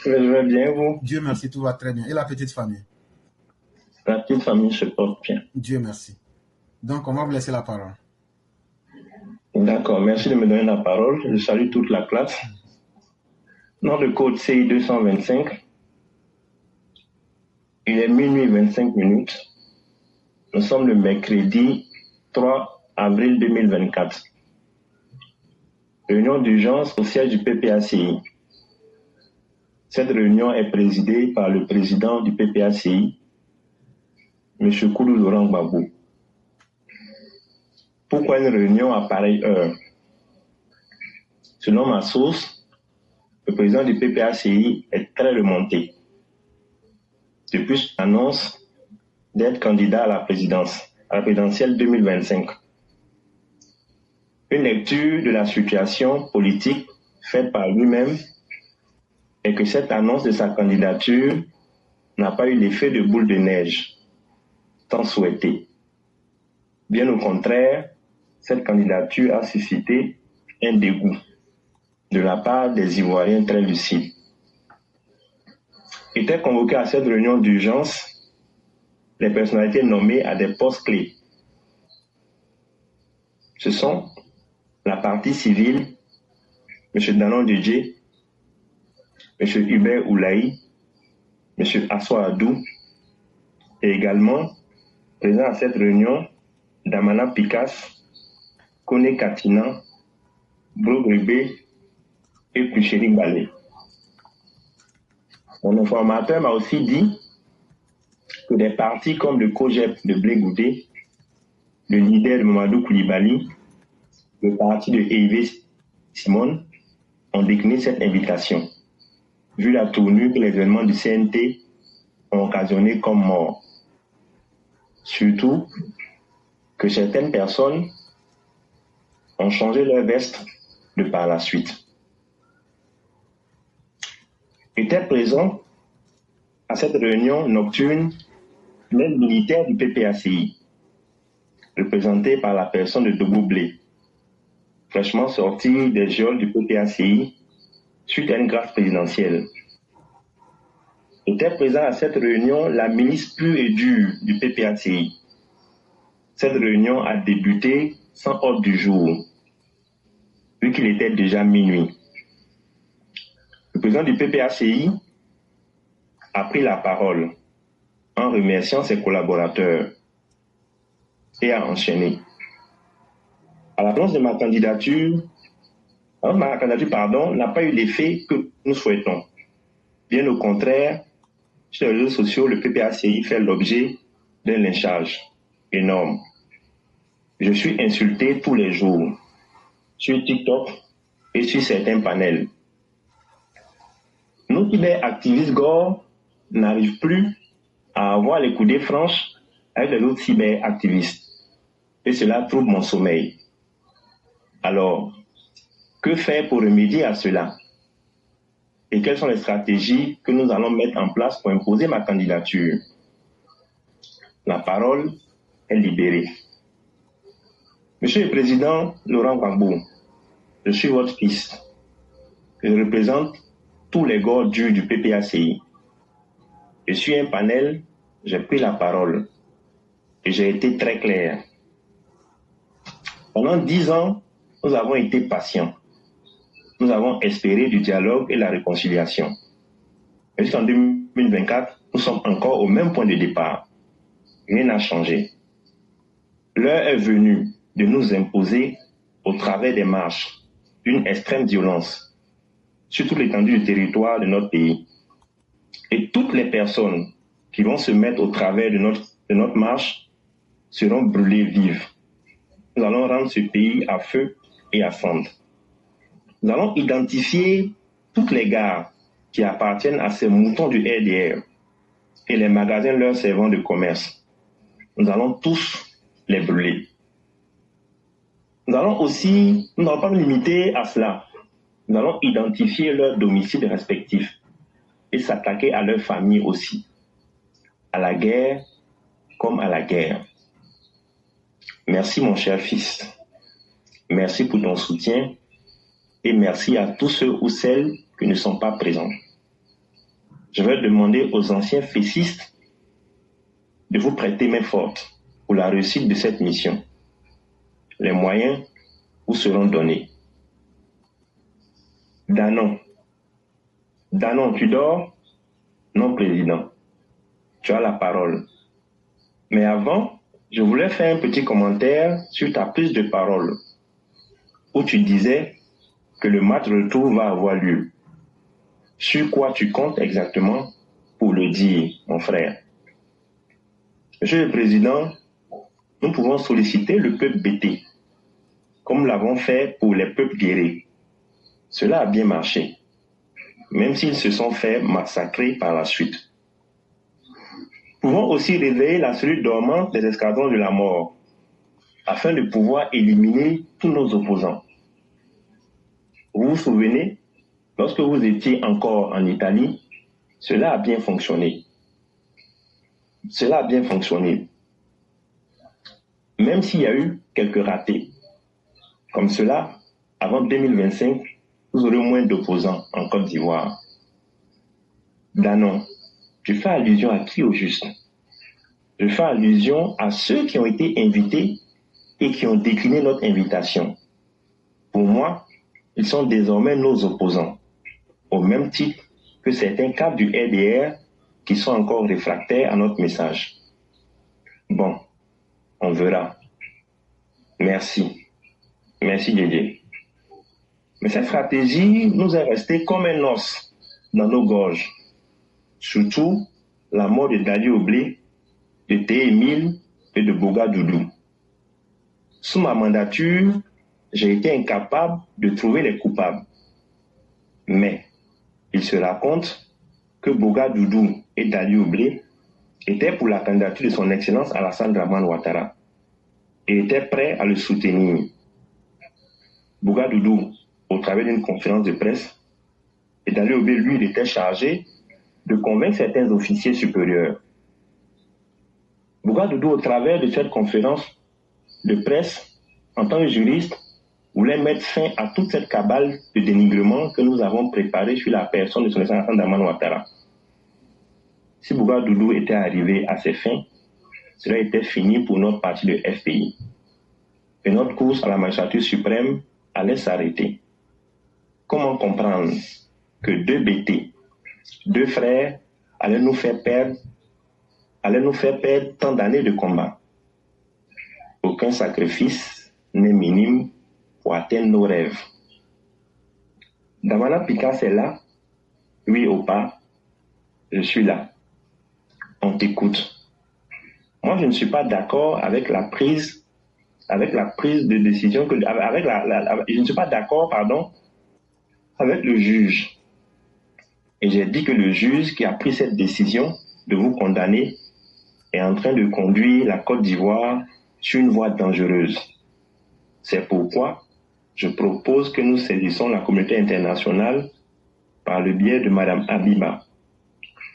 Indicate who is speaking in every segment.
Speaker 1: Je vais bien, vous?
Speaker 2: Dieu merci, tout va très bien. Et la petite famille?
Speaker 1: La petite famille se porte bien.
Speaker 2: Dieu merci. Donc, on va vous laisser la parole.
Speaker 1: D'accord, merci de me donner la parole. Je salue toute la classe. Dans le code CI 225, il est minuit 25 minutes. Nous sommes le mercredi 3 avril 2024. Réunion d'urgence au siège du PPACI. Cette réunion est présidée par le président du PPACI, M. Koulou Laurent Gbagbo. Pourquoi une réunion à pareille heure? Selon ma source, le président du PPACI est très remonté depuis l'annonce d'être candidat à la présidentielle 2025. Une lecture de la situation politique faite par lui-même est que cette annonce de sa candidature n'a pas eu l'effet de boule de neige tant souhaité. Bien au contraire, cette candidature a suscité un dégoût de la part des Ivoiriens très lucides. Étaient convoqués à cette réunion d'urgence les personnalités nommées à des postes clés. Ce sont la partie civile, M. Danon Djedje, M. Hubert Oulaï, M. Assoa Adou, et également présent à cette réunion Damana Pikas, Kone Katina, Brogrebe et Kucheri Balé. Mon informateur m'a aussi dit que des partis comme le COGEP de Blé Goudé, le leader de Mamadou Koulibaly, le parti de Hervé Simon ont décliné cette invitation, vu la tournure que les événements du CNT ont occasionné comme mort. Surtout que certaines personnes ont changé leur veste de par la suite. Était présent à cette réunion nocturne l'aide militaire du PPACI, représenté par la personne de Dogo Blé, fraîchement sorti des geôles du PPACI suite à une grâce présidentielle. Était présent à cette réunion la milice pure et dure du PPACI. Cette réunion a débuté sans ordre du jour, vu qu'il était déjà minuit. Le président du PPACI a pris la parole en remerciant ses collaborateurs et a enchaîné. À l'annonce de ma candidature, n'a pas eu l'effet que nous souhaitons. Bien au contraire, sur les réseaux sociaux, le PPACI fait l'objet d'un lynchage énorme. Je suis insulté tous les jours sur TikTok et sur certains panels. Nos cyberactivistes Gore n'arrivent plus à avoir les coudées franches avec les autres cyberactivistes. Et cela trouble mon sommeil. Alors, que faire pour remédier à cela? Et quelles sont les stratégies que nous allons mettre en place pour imposer ma candidature? La parole est libérée. Monsieur le Président Laurent Gbagbo, je suis votre fils. Je représente tous les gars durs du PPACI. Je suis un panel, j'ai pris la parole et j'ai été très clair. Pendant 10 ans, nous avons été patients. Nous avons espéré du dialogue et la réconciliation. Et jusqu'en 2024, nous sommes encore au même point de départ. Rien n'a changé. L'heure est venue de nous imposer, au travers des marches, une extrême violence sur toute l'étendue du territoire de notre pays. Et toutes les personnes qui vont se mettre au travers de notre marche seront brûlées vives. Nous allons rendre ce pays à feu et à cendre. Nous allons identifier toutes les gares qui appartiennent à ces moutons du RDR et les magasins leur servant de commerce. Nous allons tous les brûler. Nous n'allons pas nous limiter à cela. Nous allons identifier leurs domiciles respectifs et s'attaquer à leurs familles aussi, à la guerre comme à la guerre. Merci mon cher fils. Merci pour ton soutien et merci à tous ceux ou celles qui ne sont pas présents. je vais demander aux anciens fessistes de vous prêter main forte pour la réussite de cette mission. Les moyens vous seront donnés. Danon. Danon, tu dors? Non, président. Tu as la parole. Mais avant, je voulais faire un petit commentaire sur ta prise de parole, où tu disais que le match retour va avoir lieu. Sur quoi tu comptes exactement pour le dire, mon frère? Monsieur le Président, nous pouvons solliciter le peuple bêté, comme nous l'avons fait pour les peuples guéris. Cela a bien marché, même s'ils se sont fait massacrer par la suite. Nous pouvons aussi réveiller la cellule dormante des escadrons de la mort, afin de pouvoir éliminer tous nos opposants. Vous vous souvenez, lorsque vous étiez encore en Italie, cela a bien fonctionné. Cela a bien fonctionné. Même s'il y a eu quelques ratés. Comme cela, avant 2025, vous aurez moins d'opposants en Côte d'Ivoire. Danon, tu fais allusion à qui au juste? Je fais allusion à ceux qui ont été invités et qui ont décliné notre invitation. Pour moi, ils sont désormais nos opposants, au même titre que certains cadres du RDR qui sont encore réfractaires à notre message. Bon, on verra. Merci. Merci Didier. Mais cette stratégie nous est restée comme un os dans nos gorges. Surtout la mort de Dali Oblé, de T-Émile et de Boga Doudou. Sous ma mandature, j'ai été incapable de trouver les coupables. Mais il se raconte que Boga Doudou et Dali Oblé étaient pour la candidature de son Excellence Alassane Dramane Ouattara et étaient prêts à le soutenir. Boga Doudou, au travers d'une conférence de presse, et Dali Oblé, lui, il était chargé de convaincre certains officiers supérieurs. Boga Doudou, au travers de cette conférence de presse, en tant que juriste, voulait mettre fin à toute cette cabale de dénigrement que nous avons préparée sur la personne de son Excellence Dramane Ouattara. Si Boga Doudou était arrivé à ses fins, cela était fini pour notre parti de FPI. Et notre course à la magistrature suprême allait s'arrêter. Comment comprendre que deux BT, deux frères, allaient nous faire perdre tant d'années de combat? Aucun sacrifice n'est minime pour atteindre nos rêves. Damana Picasse est là? Oui ou pas? Je suis là. On t'écoute. Moi, je ne suis pas d'accord avec la prise de décision je ne suis pas d'accord, avec le juge. Et j'ai dit que le juge qui a pris cette décision de vous condamner est en train de conduire la Côte d'Ivoire sur une voie dangereuse. C'est pourquoi je propose que nous saisissons la communauté internationale par le biais de Mme Habiba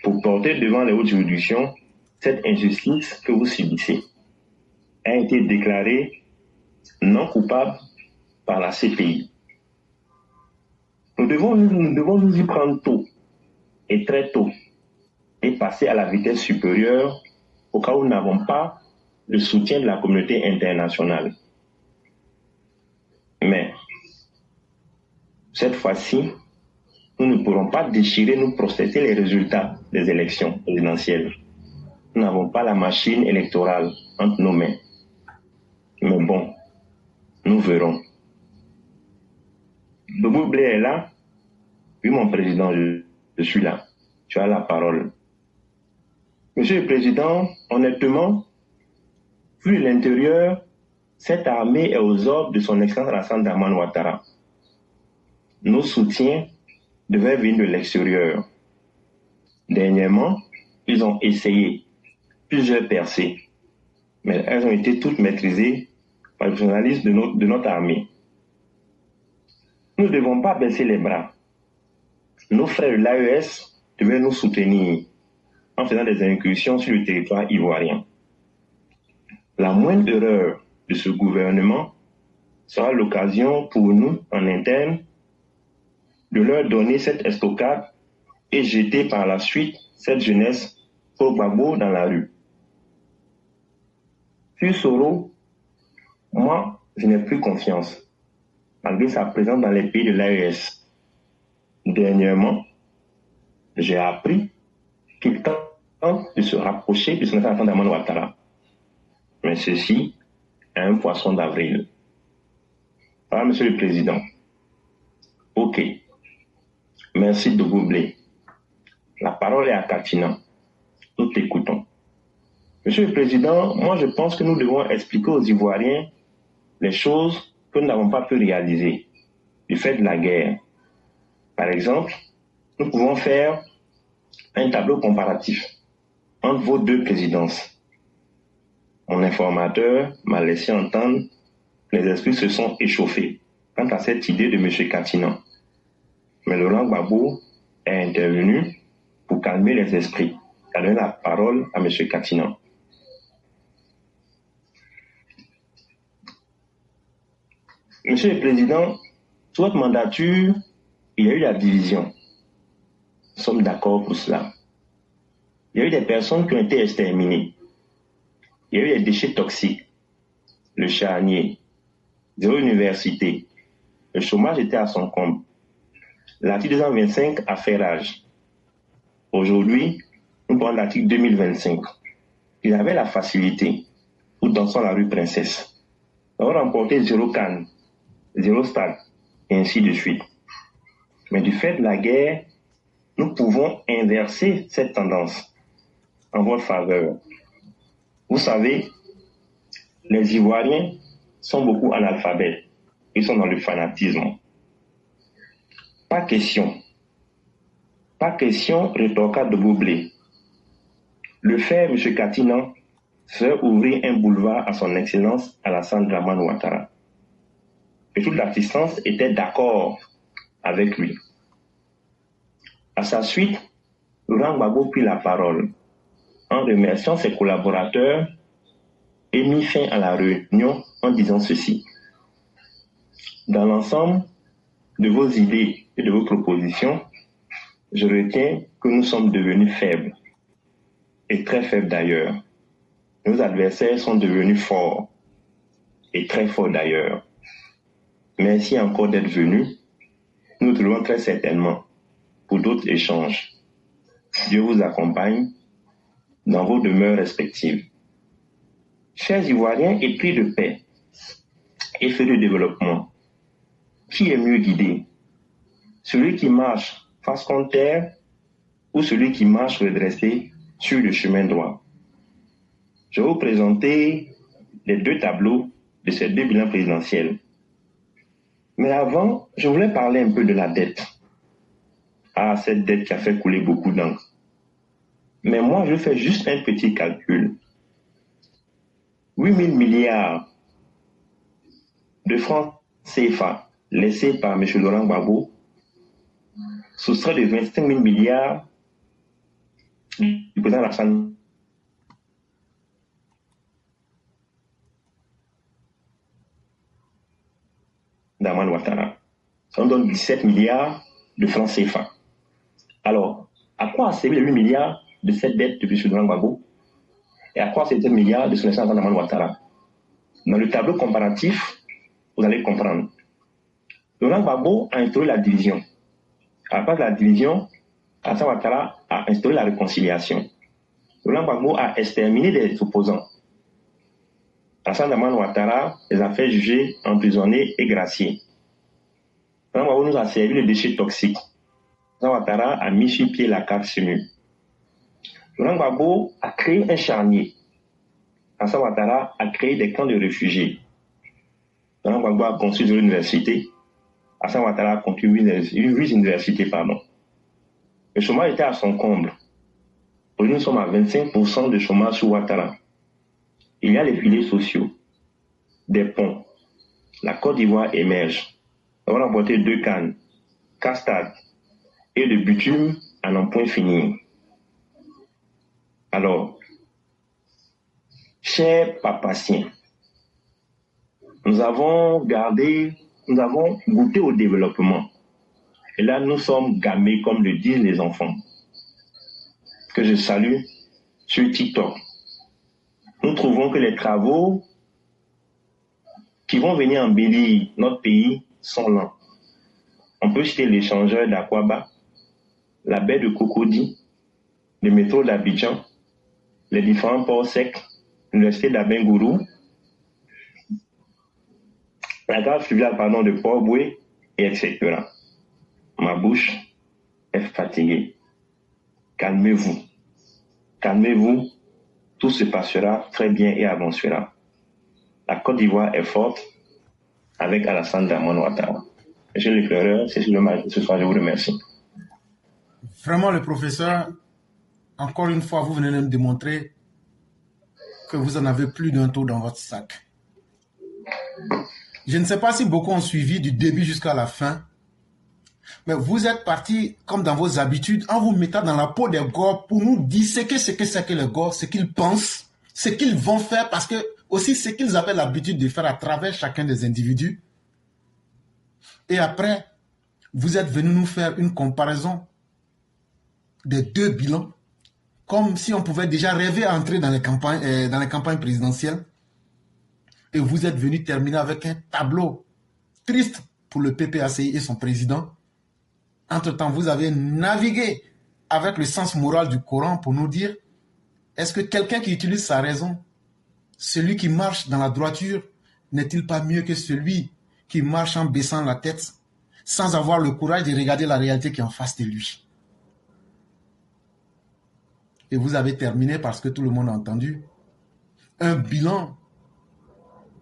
Speaker 1: pour porter devant les hautes juridictions cette injustice que vous subissez. A été déclarée non coupable par la CPI. Nous devons nous y prendre tôt, et très tôt, et passer à la vitesse supérieure au cas où nous n'avons pas le soutien de la communauté internationale. Mais, cette fois-ci, nous ne pourrons pas déchirer, nous processer les résultats des élections présidentielles. Nous n'avons pas la machine électorale entre nos mains. Mais bon, nous verrons. Bobo Blé est là? Oui, mon président, je suis là. Tu as la parole. Monsieur le Président, honnêtement, vu l'intérieur, cette armée est aux ordres de son Excellence Alassane Dramane Ouattara. Nos soutiens devaient venir de l'extérieur. Dernièrement, ils ont essayé plusieurs percées, mais elles ont été toutes maîtrisées par le journaliste de notre armée. Nous ne devons pas baisser les bras. Nos frères de l'AES devaient nous soutenir en faisant des incursions sur le territoire ivoirien. La moindre erreur de ce gouvernement sera l'occasion pour nous, en interne, de leur donner cette estocade et jeter par la suite cette jeunesse au Gbagbo dans la rue. Sur Soro, moi, je n'ai plus confiance, malgré sa présence dans les pays de l'AES. Dernièrement, j'ai appris qu'il tente de se rapprocher de son enfant Dramane Ouattara. Mais ceci est un poisson d'avril. Voilà, Monsieur le Président. Ok. Merci de goubler. La parole est à Katina. Nous t'écoutons. Monsieur le Président, moi je pense que nous devons expliquer aux Ivoiriens les choses que nous n'avons pas pu réaliser du fait de la guerre. Par exemple, nous pouvons faire un tableau comparatif entre vos deux présidences. Mon informateur m'a laissé entendre que les esprits se sont échauffés quant à cette idée de M. Katinan. Mais Laurent Gbagbo est intervenu pour calmer les esprits. Il a donné la parole à M. Katinan. Monsieur le Président, sous votre mandature, il y a eu la division. Nous sommes d'accord pour cela. Il y a eu des personnes qui ont été exterminées. Il y a eu des déchets toxiques, le charnier, zéro université. Le chômage était à son comble. L'article 225 a fait rage. Aujourd'hui, nous prenons l'article 2025. Il avait la facilité pour danser la rue Princesse. Nous avons remporté 0 canne, 0 stade, et ainsi de suite. Mais du fait de la guerre, nous pouvons inverser cette tendance en votre faveur. Vous savez, les Ivoiriens sont beaucoup analphabètes. Ils sont dans le fanatisme. Pas question, rétorqua de Boublé. Le faire, M. Katinan, serait ouvrir un boulevard à son excellence Alassane Dramane Ouattara. Et toute l'assistance était d'accord avec lui. À sa suite, Laurent Gbagbo prit la parole en remerciant ses collaborateurs et mit fin à la réunion en disant ceci. Dans l'ensemble de vos idées et de vos propositions, je retiens que nous sommes devenus faibles, et très faibles d'ailleurs. Nos adversaires sont devenus forts, et très forts d'ailleurs. Merci encore d'être venus. Nous trouvons très certainement pour d'autres échanges. Dieu vous accompagne dans vos demeures respectives. Chers Ivoiriens épris de paix et feux de développement, qui est mieux guidé? Celui qui marche face contre terre ou celui qui marche redressé sur le chemin droit? Je vais vous présenter les 2 tableaux de ces 2 bilans présidentiels. Mais avant, je voulais parler un peu de la dette. Ah, cette dette qui a fait couler beaucoup d'encre. Mais moi, je fais juste un petit calcul. 8 000 milliards de francs CFA laissés par M. Laurent Gbagbo, ce serait de 25 000 milliards du président Alassane Dramane Ouattara. Ça nous donne 17 milliards de francs CFA. Alors, à quoi a servi les 8 milliards de cette dette de M. Laurent Gbagbo et à quoi ces 7 milliards de son excellence Dramane Ouattara? Dans le tableau comparatif, vous allez comprendre. Laurent Gbagbo a instauré la division. À la place de la division, Alassane Ouattara a instauré la réconciliation. Laurent Gbagbo a exterminé les opposants. Alassane Dramane Ouattara les a fait juger, emprisonnés et graciés. Laurent Gbagbo nous a servi le déchet toxique. Alassane Ouattara a mis sur pied la carte SEMU. Laurent Gbagbo a créé un charnier. Alassane Ouattara a créé des camps de réfugiés. Laurent Gbagbo a construit une université. Alassane Ouattara a construit 8 universités. Le chômage était à son comble. Aujourd'hui, nous sommes à 25% de chômage sur Ouattara. Il y a les filets sociaux, des ponts. La Côte d'Ivoire émerge. Nous avons remporté 2 cannes, 4 stades et le bitume à n'en point finir. Alors, chers papaciens, nous avons goûté au développement Et là, nous sommes gamés, comme le disent les enfants, que je salue sur TikTok. Nous trouvons que les travaux qui vont venir embellir notre pays sont lents. On peut citer l'échangeur d'Akwaba, la baie de Cocody, le métro d'Abidjan, les différents ports secs, l'université d'Abengourou, la gare fluviale de Port-Boué, et etc. Ma bouche est fatiguée. Calmez-vous. Calmez-vous. Tout se passera très bien et avancera. La Côte d'Ivoire est forte avec Alassane Dramane Ouattara. Monsieur l'éclaireur, c'est sur le match de ce soir. Je vous remercie.
Speaker 2: Vraiment, le professeur, encore une fois, vous venez de me démontrer que vous en avez plus d'un tour dans votre sac. Je ne sais pas si beaucoup ont suivi du début jusqu'à la fin, mais vous êtes parti, comme dans vos habitudes, en vous mettant dans la peau des Gors pour nous disséquer ce que c'est que les Gors, ce qu'ils pensent, ce qu'ils vont faire, parce que aussi ce qu'ils avaient l'habitude de faire à travers chacun des individus. Et après, vous êtes venu nous faire une comparaison des deux bilans, comme si on pouvait déjà rêver à entrer dans les campagnes présidentielles. Et vous êtes venu terminer avec un tableau triste pour le PPACI et son président. Entre-temps, vous avez navigué avec le sens moral du Coran pour nous dire, est-ce que quelqu'un qui utilise sa raison, celui qui marche dans la droiture, n'est-il pas mieux que celui qui marche en baissant la tête, sans avoir le courage de regarder la réalité qui est en face de lui? Et vous avez terminé, parce que tout le monde a entendu, un bilan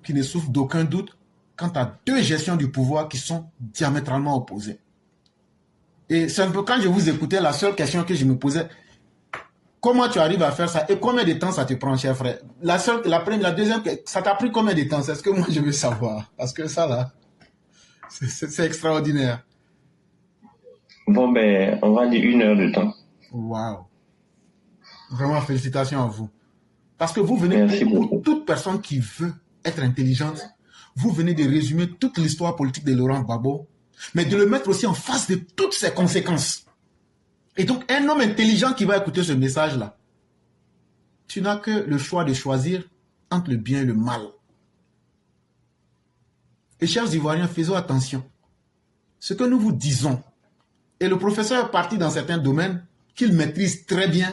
Speaker 2: qui ne souffre d'aucun doute quant à deux gestions du pouvoir qui sont diamétralement opposées. Et c'est un peu, quand je vous écoutais, la seule question que je me posais, comment tu arrives à faire ça et combien de temps ça te prend, cher frère? La deuxième, ça t'a pris combien de temps? C'est ce que moi je veux savoir. Parce que ça là, c'est extraordinaire.
Speaker 1: Bon, ben, on va dire 1 heure de temps.
Speaker 2: Waouh. Vraiment, félicitations à vous. Parce que vous venez, pour toute personne qui veut être intelligente, vous venez de résumer toute l'histoire politique de Laurent Gbagbo, mais de le mettre aussi en face de toutes ses conséquences. Et donc, un homme intelligent qui va écouter ce message-là, tu n'as que le choix de choisir entre le bien et le mal. Et chers Ivoiriens, faisons attention. Ce que nous vous disons, et le professeur est parti dans certains domaines qu'il maîtrise très bien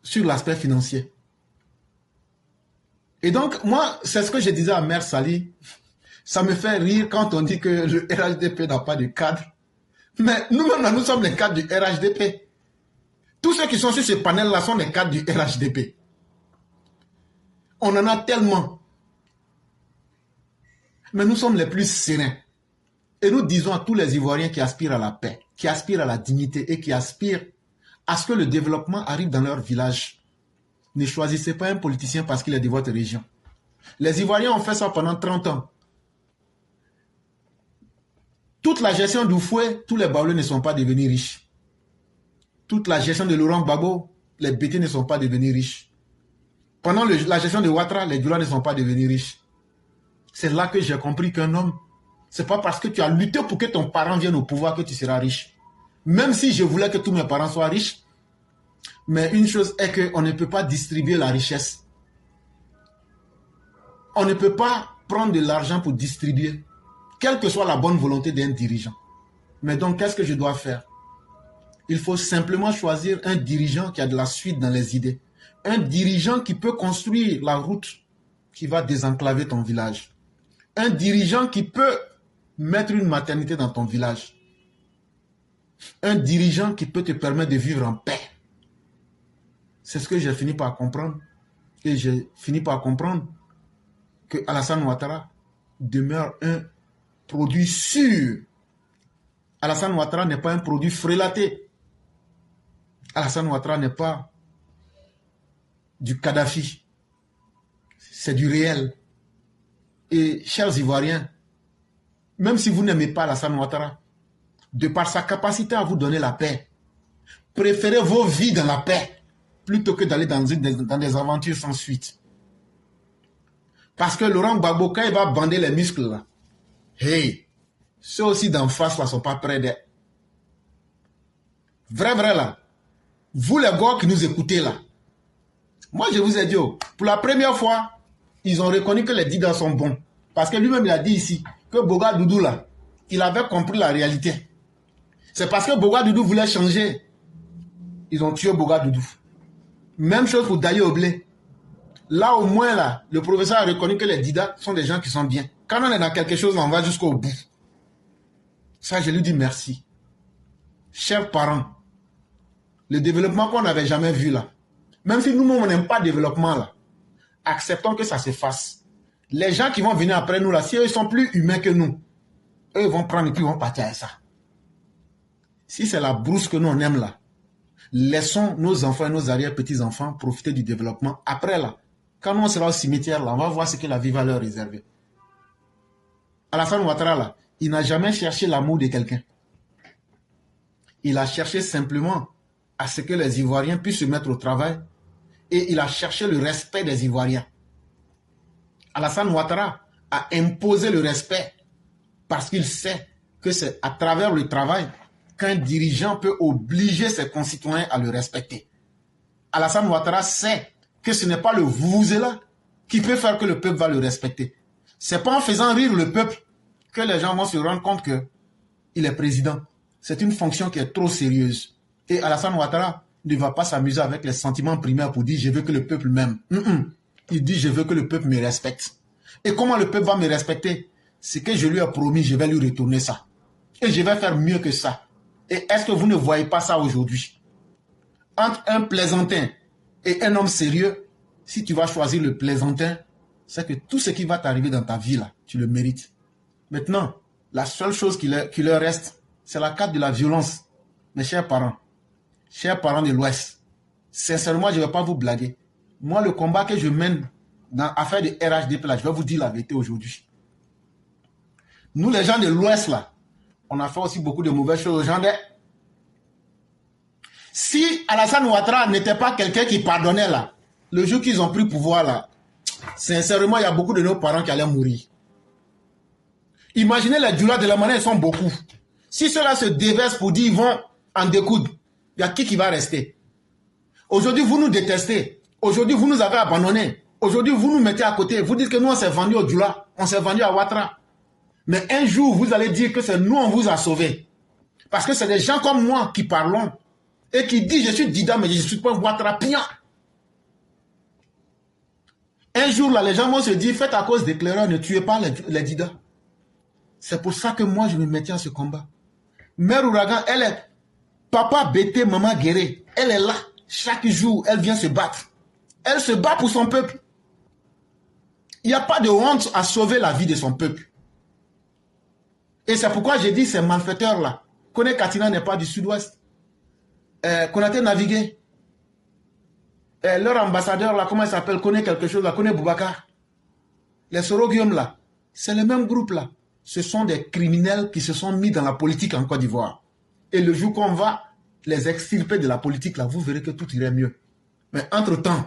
Speaker 2: sur l'aspect financier. Et donc, moi, c'est ce que je disais à Mère Sali. Ça me fait rire quand on dit que le RHDP n'a pas de cadre. Mais nous-mêmes, là, nous sommes les cadres du RHDP. Tous ceux qui sont sur ce panel-là sont les cadres du RHDP. On en a tellement. Mais nous sommes les plus sereins. Et nous disons à tous les Ivoiriens qui aspirent à la paix, qui aspirent à la dignité et qui aspirent à ce que le développement arrive dans leur village. Ne choisissez pas un politicien parce qu'il est de votre région. Les Ivoiriens ont fait ça pendant 30 ans. Toute la gestion du fouet, tous les Baoulés ne sont pas devenus riches. Toute la gestion de Laurent Gbagbo, les Bétés ne sont pas devenus riches. Pendant la gestion de Ouattara, les Dioula ne sont pas devenus riches. C'est là que j'ai compris qu'un homme, c'est pas parce que tu as lutté pour que ton parent vienne au pouvoir que tu seras riche. Même si je voulais que tous mes parents soient riches, mais une chose est qu'on ne peut pas distribuer la richesse. On ne peut pas prendre de l'argent pour distribuer, quelle que soit la bonne volonté d'un dirigeant. Mais donc, qu'est-ce que je dois faire? Il faut simplement choisir un dirigeant qui a de la suite dans les idées. Un dirigeant qui peut construire la route qui va désenclaver ton village. Un dirigeant qui peut mettre une maternité dans ton village. Un dirigeant qui peut te permettre de vivre en paix. C'est ce que j'ai fini par comprendre. Et j'ai fini par comprendre que Alassane Ouattara demeure un produit sûr. Alassane Ouattara n'est pas un produit frélaté. Alassane Ouattara n'est pas du Kadhafi. C'est du réel. Et chers Ivoiriens, même si vous n'aimez pas Alassane Ouattara, de par sa capacité à vous donner la paix, préférez vos vies dans la paix plutôt que d'aller dans des aventures sans suite. Parce que Laurent Gbagbo, quand il va bander les muscles là, hey, ceux aussi d'en face là sont pas prêts d'être. Vrai là. Vous les gars qui nous écoutez là. Moi je vous ai dit, pour la première fois, ils ont reconnu que les Dida sont bons. Parce que lui-même il a dit ici que Boga Doudou là, il avait compris la réalité. C'est parce que Boga Doudou voulait changer. Ils ont tué Boga Doudou. Même chose pour Dayo Oblé. Là au moins là, le professeur a reconnu que les Dida sont des gens qui sont bien. Quand on est dans quelque chose, on va jusqu'au bout. Ça, je lui dis merci. Chers parents, le développement qu'on n'avait jamais vu là, même si nous-mêmes on n'aime pas le développement là, acceptons que ça se fasse. Les gens qui vont venir après nous là, si eux sont plus humains que nous, eux vont prendre et puis ils vont partir avec ça. Si c'est la brousse que nous on aime là, laissons nos enfants et nos arrière-petits-enfants profiter du développement. Après là, quand on sera au cimetière là, on va voir ce que la vie va leur réserver. Alassane Ouattara là, il n'a jamais cherché l'amour de quelqu'un. Il a cherché simplement à ce que les Ivoiriens puissent se mettre au travail et il a cherché le respect des Ivoiriens. Alassane Ouattara a imposé le respect parce qu'il sait que c'est à travers le travail qu'un dirigeant peut obliger ses concitoyens à le respecter. Alassane Ouattara sait que ce n'est pas le vuvuzela qui peut faire que le peuple va le respecter. C'est pas en faisant rire le peuple que les gens vont se rendre compte qu'il est président. C'est une fonction qui est trop sérieuse. Et Alassane Ouattara ne va pas s'amuser avec les sentiments primaires pour dire « je veux que le peuple m'aime ». Il dit « je veux que le peuple me respecte ». Et comment le peuple va me respecter? C'est que je lui ai promis, je vais lui retourner ça. Et je vais faire mieux que ça. Et est-ce que vous ne voyez pas ça aujourd'hui? Entre un plaisantin et un homme sérieux, si tu vas choisir le plaisantin, c'est que tout ce qui va t'arriver dans ta vie, là, tu le mérites. Maintenant, la seule chose qui leur reste, c'est la carte de la violence. Mes chers parents de l'Ouest, sincèrement, je ne vais pas vous blaguer. Moi, le combat que je mène dans l'affaire de RHDP, là, je vais vous dire la vérité aujourd'hui. Nous, les gens de l'Ouest, là, on a fait aussi beaucoup de mauvaises choses aux gens de... Si Alassane Ouattara n'était pas quelqu'un qui pardonnait, là, le jour qu'ils ont pris pouvoir, là, sincèrement, il y a beaucoup de nos parents qui allaient mourir. Imaginez les doulas de la monnaie, ils sont beaucoup. Si ceux-là se déversent pour dire ils vont en découdre, il y a qui va rester? Aujourd'hui, vous nous détestez. Aujourd'hui, vous nous avez abandonnés. Aujourd'hui, vous nous mettez à côté. Vous dites que nous, on s'est vendu au Djoula. On s'est vendu à Ouattara. Mais un jour, vous allez dire que c'est nous, on vous a sauvés. Parce que c'est des gens comme moi qui parlons et qui disent je suis Dida, mais je ne suis pas Ouattara. Un jour, là, les gens vont se dire faites à cause d'éclaireurs, ne tuez pas les Dida. C'est pour ça que moi, je me mettais à ce combat. Mère Ouragan, elle est papa Bété, maman Guéré. Elle est là. Chaque jour, elle vient se battre. Elle se bat pour son peuple. Il n'y a pas de honte à sauver la vie de son peuple. Et c'est pourquoi j'ai dit ces malfaiteurs-là. Kone Katina n'est pas du sud-ouest. Konaté Navigué. Leur ambassadeur, là, comment il s'appelle? Kone quelque chose, là, Kone Boubacar. Les Sorogium, là, c'est le même groupe, là. Ce sont des criminels qui se sont mis dans la politique en Côte d'Ivoire. Et le jour qu'on va les extirper de la politique, là, vous verrez que tout irait mieux. Mais entre-temps,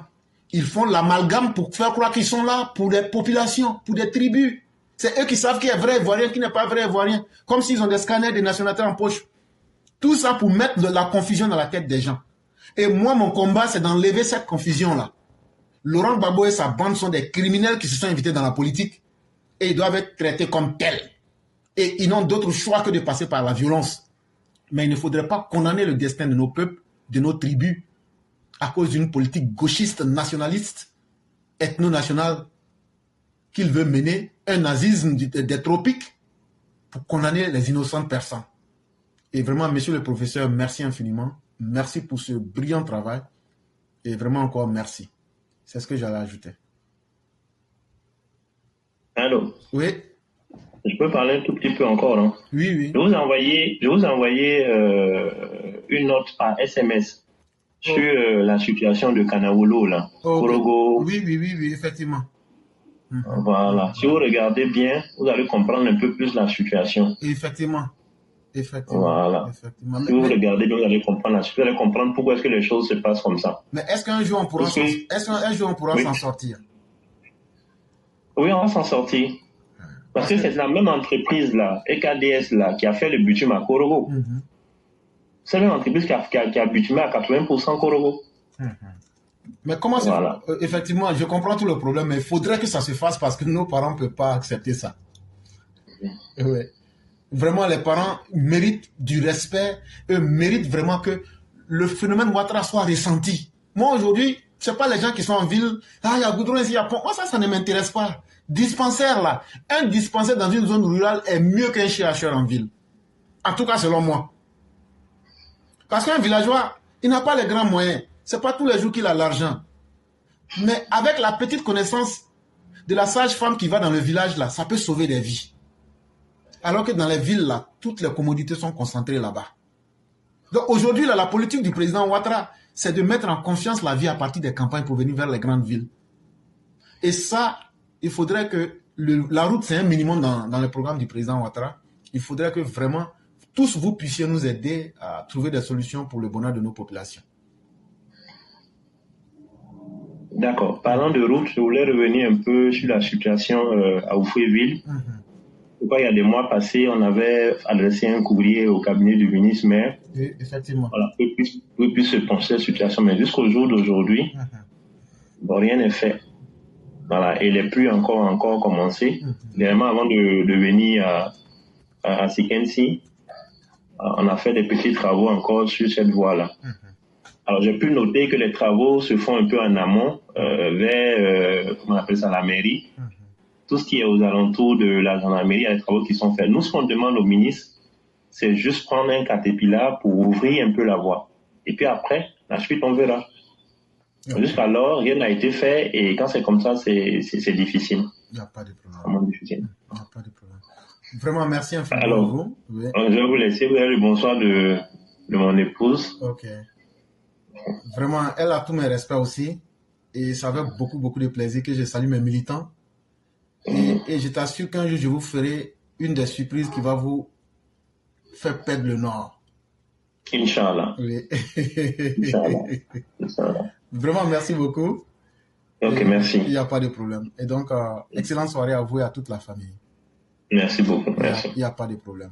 Speaker 2: ils font l'amalgame pour faire croire qu'ils sont là pour des populations, pour des tribus. C'est eux qui savent qui est vrai ivoirien, qui n'est pas vrai ivoirien. Comme s'ils ont des scanners de nationalité en poche. Tout ça pour mettre de la confusion dans la tête des gens. Et moi, mon combat, c'est d'enlever cette confusion-là. Laurent Gbagbo et sa bande sont des criminels qui se sont invités dans la politique. Et ils doivent être traités comme tels. Et ils n'ont d'autre choix que de passer par la violence. Mais il ne faudrait pas condamner le destin de nos peuples, de nos tribus, à cause d'une politique gauchiste, nationaliste, ethno-nationale, qu'il veut mener, un nazisme des tropiques, pour condamner les innocentes personnes. Et vraiment, monsieur le professeur, merci infiniment. Merci pour ce brillant travail. Et vraiment encore merci. C'est ce que j'allais ajouter.
Speaker 1: Allô?
Speaker 2: Oui.
Speaker 1: Je peux parler un tout petit peu encore, non?
Speaker 2: Oui, oui.
Speaker 1: Je vous ai envoyé une note par SMS sur la situation de Kanawolo, là. Korogo.
Speaker 2: Oui, effectivement.
Speaker 1: Voilà. Si vous regardez bien, vous allez comprendre un peu plus la situation.
Speaker 2: Effectivement.
Speaker 1: Voilà.
Speaker 2: Effectivement.
Speaker 1: Si vous regardez bien, vous allez comprendre la situation. Vous allez comprendre pourquoi est-ce que les choses se passent comme ça.
Speaker 2: Mais est-ce qu'un jour on pourra s'en sortir?
Speaker 1: Oui, on va s'en sortir. Parce que c'est la même entreprise là, EKDS là, qui a fait le bitume à Korogo. C'est la même entreprise qui a bitumé à 80% Korogo.
Speaker 2: Mais comment
Speaker 1: Voilà.
Speaker 2: effectivement, je comprends tout le problème, mais il faudrait que ça se fasse parce que nos parents ne peuvent pas accepter ça. Ouais. Vraiment, les parents méritent du respect, eux méritent vraiment que le phénomène Ouattara soit ressenti. Moi, aujourd'hui, ce n'est pas les gens qui sont en ville, il y a goudron ici, il y a pont. Moi, ça ne m'intéresse pas. Dispensaire, là. Un dispensaire dans une zone rurale est mieux qu'un chercheur en ville. En tout cas, selon moi. Parce qu'un villageois, il n'a pas les grands moyens. Ce n'est pas tous les jours qu'il a l'argent. Mais avec la petite connaissance de la sage-femme qui va dans le village, là, ça peut sauver des vies. Alors que dans les villes, là, toutes les commodités sont concentrées là-bas. Donc aujourd'hui, là, la politique du président Ouattara, c'est de mettre en confiance la vie à partir des campagnes pour venir vers les grandes villes. Et ça, il faudrait que la route, c'est un minimum dans le programme du président Ouattara. Il faudrait que vraiment, tous vous puissiez nous aider à trouver des solutions pour le bonheur de nos populations.
Speaker 1: D'accord. Parlant de route, je voulais revenir un peu sur la situation à Oufouéville. Il y a des mois passés, on avait adressé un courrier au cabinet du ministre maire.
Speaker 2: Oui, effectivement.
Speaker 1: Voilà, pour puisse se pencher sur la situation. Mais jusqu'au jour d'aujourd'hui, bon, rien n'est fait. Voilà, et les pluies encore commencé. Dernièrement, avant de venir à Sikensi, on a fait des petits travaux encore sur cette voie-là. Alors, j'ai pu noter que les travaux se font un peu en amont, vers, comment on appelle ça, la mairie. Tout ce qui est aux alentours de la gendarmerie, il y a des travaux qui sont faits. Nous, ce qu'on demande au ministre, c'est juste prendre un caterpillar pour ouvrir un peu la voie. Et puis après, la suite, on verra. Jusqu'alors, rien n'a été fait et quand c'est comme ça, c'est difficile.
Speaker 2: Il n'y a pas de problème.
Speaker 1: Vraiment difficile.
Speaker 2: Il n'y a pas de problème. Vraiment, merci infiniment.
Speaker 1: Alors,
Speaker 2: vous. Oui.
Speaker 1: Je vais vous laisser. Vous avez le bonsoir de mon épouse.
Speaker 2: Ok. Vraiment, elle a tous mes respects aussi. Et ça fait beaucoup de plaisir que je salue mes militants. Et je t'assure qu'un jour, je vous ferai une des surprises qui va vous faire perdre le nord.
Speaker 1: Inch'Allah.
Speaker 2: Oui.
Speaker 1: Inch'Allah.
Speaker 2: Vraiment, merci beaucoup.
Speaker 1: Ok, merci.
Speaker 2: Il n'y a pas de problème. Et donc, excellente soirée à vous et à toute la famille.
Speaker 1: Merci beaucoup. Merci.
Speaker 2: Il n'y a pas de problème.